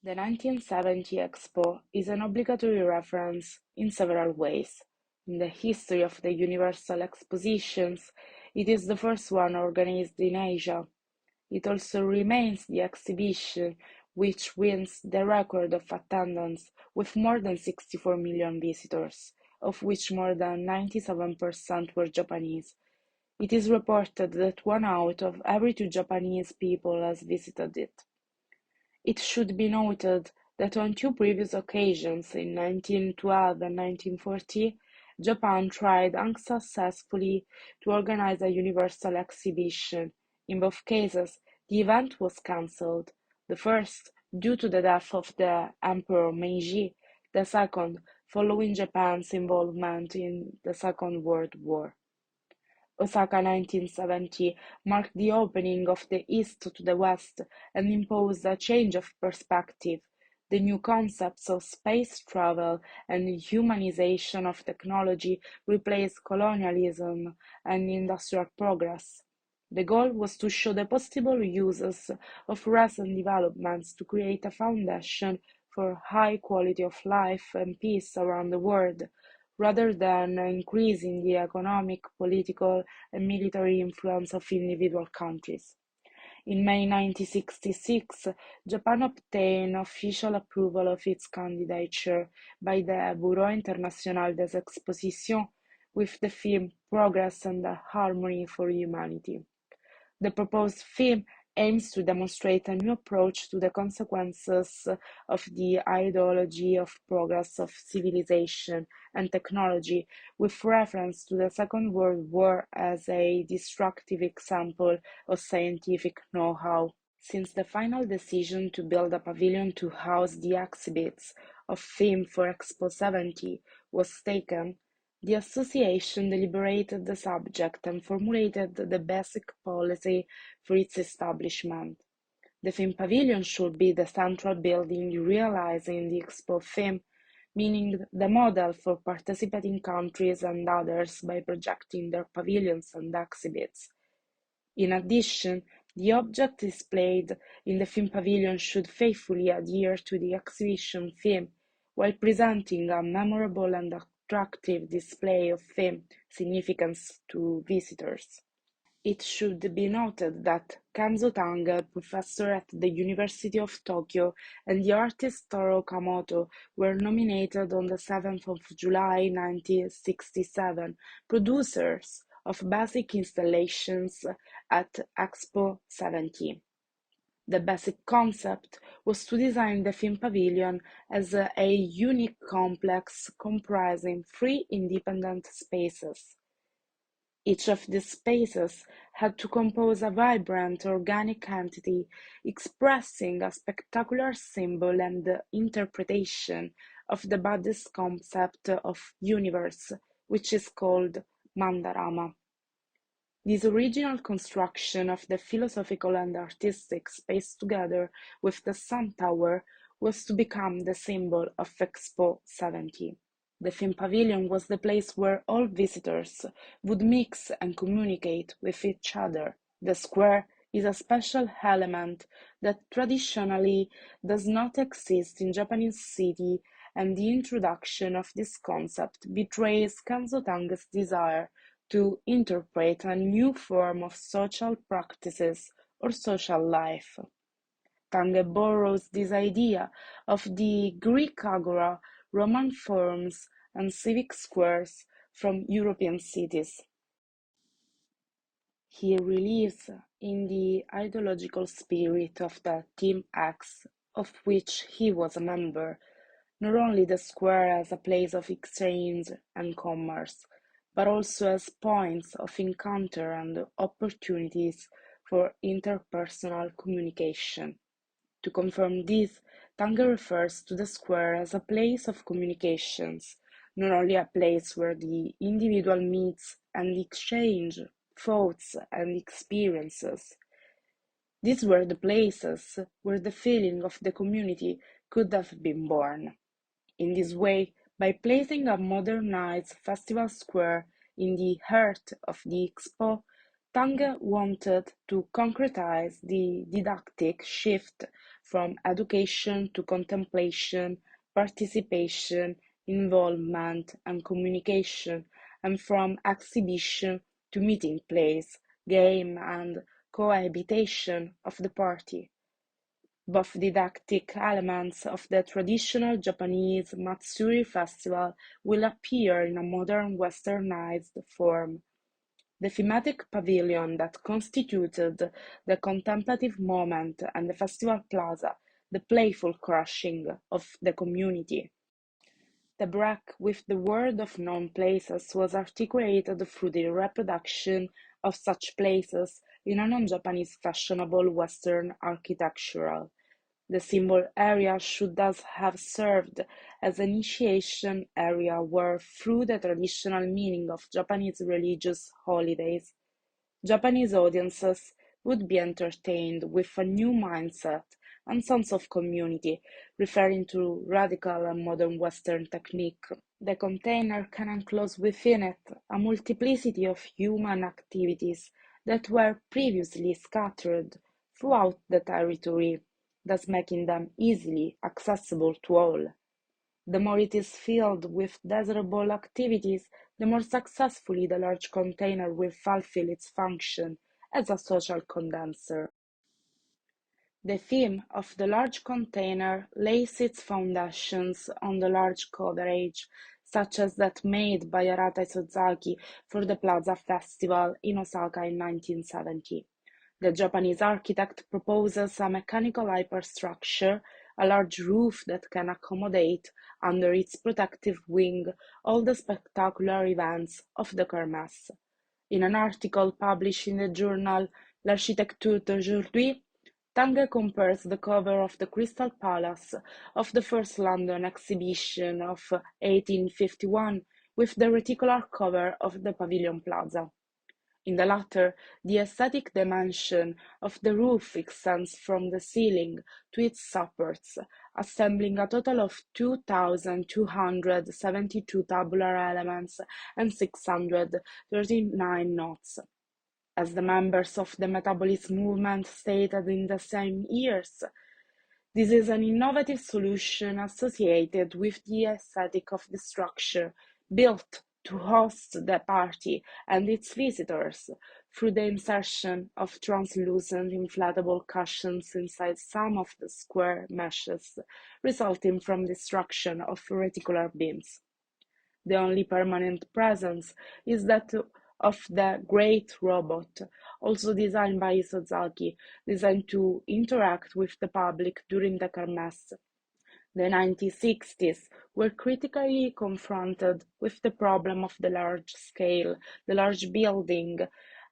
The 1970 Expo is an obligatory reference in several ways. In the history of the Universal Expositions, it is the first one organized in Asia. It also remains the exhibition which wins the record of attendance with more than 64 million visitors, of which more than 97% were Japanese. It is reported that 1 out of every 2 Japanese people has visited it. It should be noted that on 2 previous occasions, in 1912 and 1940, Japan tried unsuccessfully to organize a universal exhibition. In both cases, the event was cancelled, the first due to the death of the Emperor Meiji, the second following Japan's involvement in the Second World War. Osaka 1970 marked the opening of the East to the West and imposed a change of perspective. The new concepts of space travel and humanization of technology replaced colonialism and industrial progress. The goal was to show the possible uses of recent developments to create a foundation for high quality of life and peace around the world, rather than increasing the economic, political, and military influence of individual countries. In May 1966, Japan obtained official approval of its candidature by the Bureau International des Expositions with the theme Progress and Harmony for Humanity. The proposed theme aims to demonstrate a new approach to the consequences of the ideology of progress of civilization and technology, with reference to the Second World War as a destructive example of scientific know-how. Since the final decision to build a pavilion to house the exhibits of theme for Expo'70 was taken, the association deliberated the subject and formulated the basic policy for its establishment. The theme pavilion should be the central building realizing the Expo theme, meaning the model for participating countries and others by projecting their pavilions and exhibits. In addition, the object displayed in the theme pavilion should faithfully adhere to the exhibition theme, while presenting a memorable and attractive display of theme significance to visitors. It should be noted that Kenzo Tange, professor at the University of Tokyo, and the artist Toru Okamoto were nominated on the 7th of July 1967, producers of basic installations at Expo'70. The basic concept was to design the theme pavilion as a unique complex comprising 3 independent spaces. Each of these spaces had to compose a vibrant organic entity expressing a spectacular symbol and interpretation of the Buddhist concept of universe, which is called Mandarama. This original construction of the philosophical and artistic space together with the Sun Tower was to become the symbol of Expo'70. The theme pavilion was the place where all visitors would mix and communicate with each other. The square is a special element that traditionally does not exist in Japanese city, and the introduction of this concept betrays Kenzo Tange's desire to interpret a new form of social practices or social life. Tange borrows this idea of the Greek agora, Roman forums, and civic squares from European cities. He relieves in the ideological spirit of the Team X, of which he was a member, not only the square as a place of exchange and commerce, but also as points of encounter and opportunities for interpersonal communication. To confirm this, Tange refers to the square as a place of communications, not only a place where the individual meets and exchange thoughts and experiences. These were the places where the feeling of the community could have been born. In this way, by placing a modernized festival square in the heart of the Expo, Tange wanted to concretize the didactic shift from education to contemplation, participation, involvement, and communication, and from exhibition to meeting place, game, and cohabitation of the party. Both didactic elements of the traditional Japanese Matsuri festival will appear in a modern westernized form. The thematic pavilion that constituted the contemplative moment and the festival plaza, the playful crushing of the community. The break with the world of known places was articulated through the reproduction of such places in a non-Japanese fashionable Western architectural. The symbol area should thus have served as an initiation area where, through the traditional meaning of Japanese religious holidays, Japanese audiences would be entertained with a new mindset and sense of community, referring to radical and modern Western technique. The container can enclose within it a multiplicity of human activities that were previously scattered throughout the territory, thus making them easily accessible to all. The more it is filled with desirable activities, the more successfully the large container will fulfill its function as a social condenser. The theme of the large container lays its foundations on the large coverage, such as that made by Arata Isozaki for the Plaza Festival in Osaka in 1970. The Japanese architect proposes a mechanical hyperstructure, a large roof that can accommodate under its protective wing all the spectacular events of the kermesse. In an article published in the journal L'Architecture d'aujourd'hui, Tange compares the cover of the Crystal Palace of the first London exhibition of 1851 with the reticular cover of the Pavilion Plaza. In the latter, the aesthetic dimension of the roof extends from the ceiling to its supports, assembling a total of 2,272 tabular elements and 639 knots. As the members of the Metabolism movement stated in the same years, this is an innovative solution associated with the aesthetic of the structure, built to host the party and its visitors through the insertion of translucent inflatable cushions inside some of the square meshes resulting from the destruction of reticular beams. The only permanent presence is that of the great robot, also designed by Isozaki, designed to interact with the public during the kermesse. The 1960s were critically confronted with the problem of the large scale, the large building.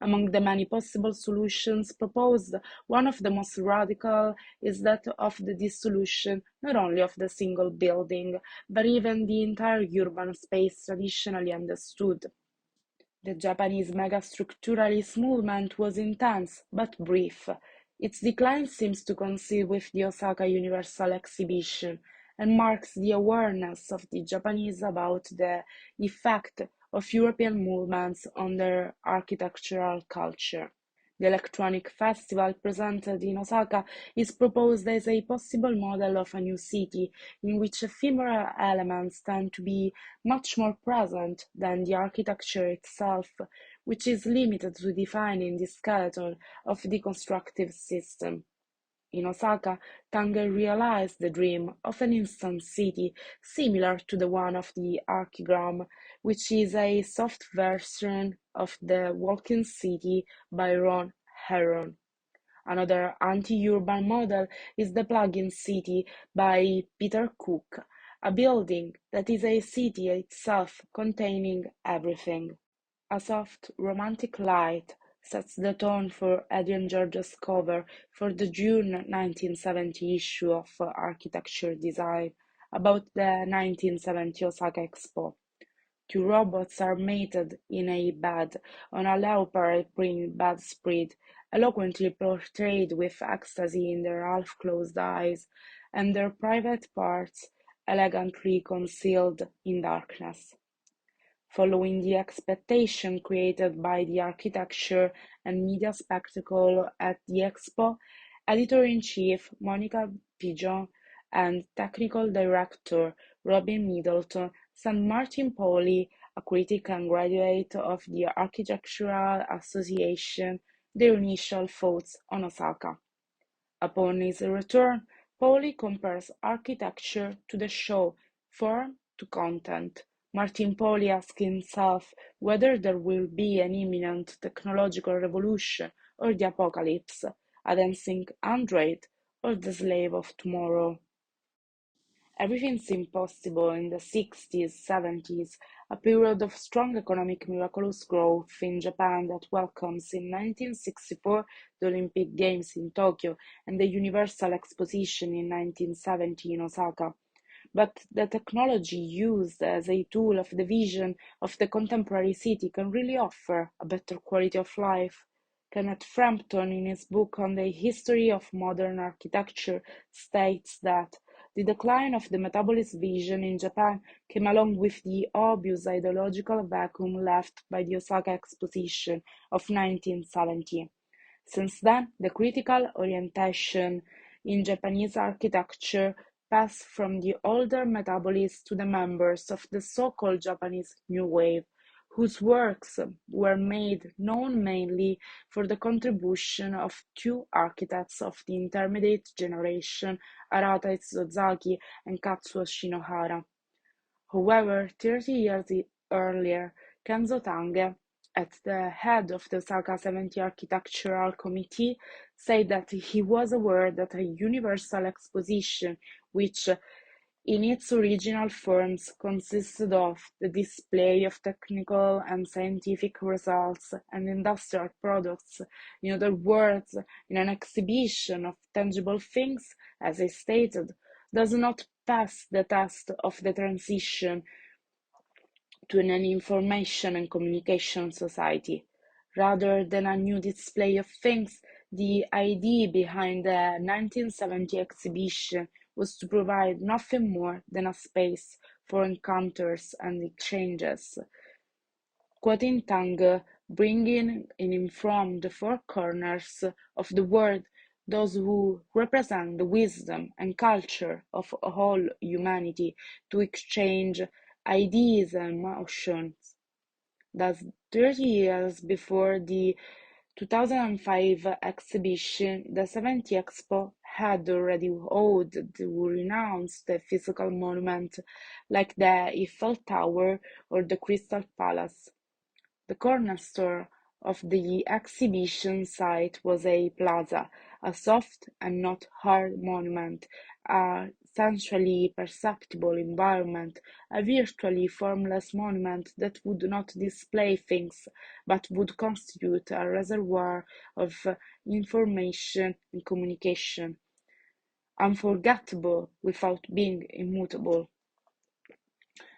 Among the many possible solutions proposed, one of the most radical is that of the dissolution not only of the single building, but even the entire urban space traditionally understood. The Japanese megastructuralist movement was intense but brief. Its decline seems to coincide with the Osaka Universal Exposition and marks the awareness of the Japanese about the effect of European movements on their architectural culture. The electronic festival presented in Osaka is proposed as a possible model of a new city in which ephemeral elements tend to be much more present than the architecture itself, which is limited to defining the skeleton of the constructive system. In Osaka, Tange realized the dream of an instant city similar to the one of the archigram, which is a soft version of the Walking City by Ron Heron. Another anti-urban model is the Plug-in City by Peter Cook, a building that is a city itself containing everything. A soft, romantic light sets the tone for Adrian George's cover for the June 1970 issue of Architecture Design about the 1970 Osaka Expo. Two robots are mated in a bed on a leopard print bedspread, eloquently portrayed with ecstasy in their half-closed eyes, and their private parts elegantly concealed in darkness. Following the expectation created by the architecture and media spectacle at the Expo, Editor-in-Chief Monica Pigeon and technical director Robin Middleton sent Martin Poli, a critic and graduate of the Architectural Association, their initial thoughts on Osaka. Upon his return, Pauli compares architecture to the show, form to content. Martin Pauli asks himself whether there will be an imminent technological revolution or the apocalypse, a dancing android or the slave of tomorrow. Everything seemed possible in the 60s, 70s, a period of strong economic miraculous growth in Japan that welcomes in 1964 the Olympic Games in Tokyo and the Universal Exposition in 1970 in Osaka. But the technology used as a tool of the vision of the contemporary city can really offer a better quality of life. Kenneth Frampton, in his book on the history of modern architecture, states that the decline of the metabolist vision in Japan came along with the obvious ideological vacuum left by the Osaka Exposition of 1970. Since then, the critical orientation in Japanese architecture passed from the older metabolists to the members of the so-called Japanese New Wave, whose works were made known mainly for the contribution of two architects of the intermediate generation, Arata Isozaki and Katsuo Shinohara. However, 30 years earlier, Kenzo Tange, at the head of the Osaka 70 Architectural Committee, said that he was aware that a Universal Exposition, which in its original forms consisted of the display of technical and scientific results and industrial products, in other words, in an exhibition of tangible things, as I stated, does not pass the test of the transition to an information and communication society. Rather than a new display of things, the idea behind the 1970 exhibition was to provide nothing more than a space for encounters and exchanges. Quoting Tange, bringing in from the four corners of the world those who represent the wisdom and culture of all humanity to exchange ideas and emotions. Thus, 30 years before the 2005 exhibition, the 70 Expo had already owed to renounce the physical monument like the Eiffel Tower or the Crystal Palace. The cornerstone of the exhibition site was a plaza, a soft and not hard monument, a sensually perceptible environment, a virtually formless monument that would not display things, but would constitute a reservoir of information and communication, unforgettable without being immutable.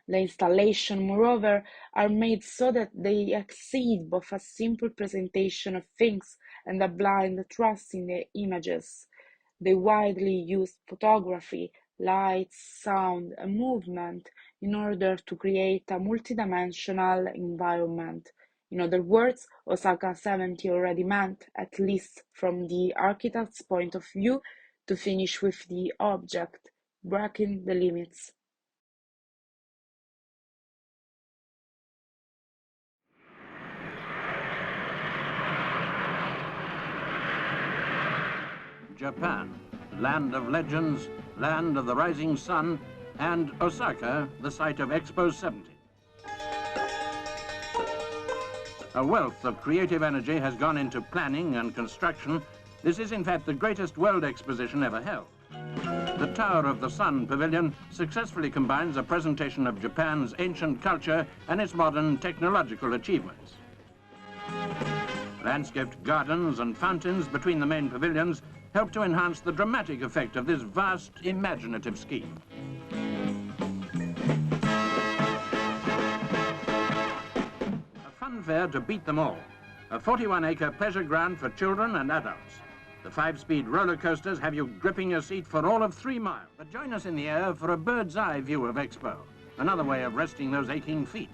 The installations, moreover, are made so that they exceed both a simple presentation of things and a blind trust in the images. They widely use photography, lights, sound, and movement in order to create a multidimensional environment. In other words, Osaka 70 already meant, at least from the architect's point of view, to finish with the object, breaking the limits. Japan, land of legends, land of the rising sun, and Osaka, the site of Expo'70. A wealth of creative energy has gone into planning and construction. This is in fact the greatest world exposition ever held. The Tower of the Sun Pavilion successfully combines a presentation of Japan's ancient culture and its modern technological achievements. Landscaped gardens and fountains between the main pavilions help to enhance the dramatic effect of this vast, imaginative scheme. A fun fair to beat them all. A 41-acre pleasure ground for children and adults. The 5-speed roller coasters have you gripping your seat for all of 3 miles. But join us in the air for a bird's eye view of Expo, another way of resting those aching feet.